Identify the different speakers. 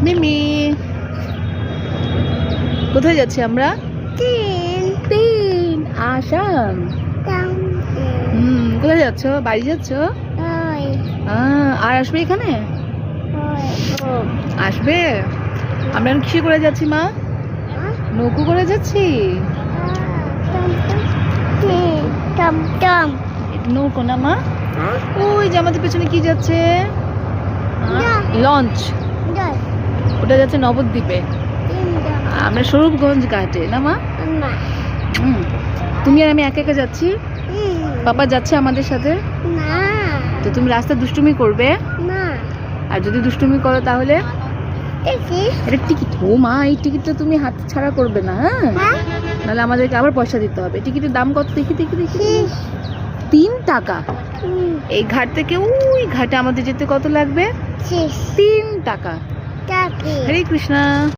Speaker 1: মিমি কোথায় যাচ্ছি আমরা? তিন আসাম। কোথায় যাচ্ছ? বাড়ি যাচ্ছ? আর আসবে এখানে? আসবে। আমরা এখন কিসে করে যাচ্ছি মা? নৌকো করে যাচ্ছি। নৌকো না মা? ওই যে আমাদের পেছনে কি যাচ্ছে? লঞ্চ। ওটা যাচ্ছে নবদ্বীপে। আমরা স্বরূপগঞ্জ ঘাটে না মা? তুমি আর আমি একা একা যাচ্ছি? পাপা যাচ্ছে আমাদের সাথে? তো তুমি রাস্তা দুষ্টুমি করবে? আর যদি দুষ্টুমি করো তাহলে এটা টিকিট। ও মা, এই টিকিটটা তুমি হাত ছাড়া করবে না, হ্যাঁ? নাহলে আমাদেরকে আবার পয়সা দিতে হবে। টিকিটের দাম কত দেখি? 3 টাকা। এই ঘাট থেকে ওই ঘাটে আমাদের যেতে কত লাগবে? 3 টাকা। হরে কৃষ্ণা।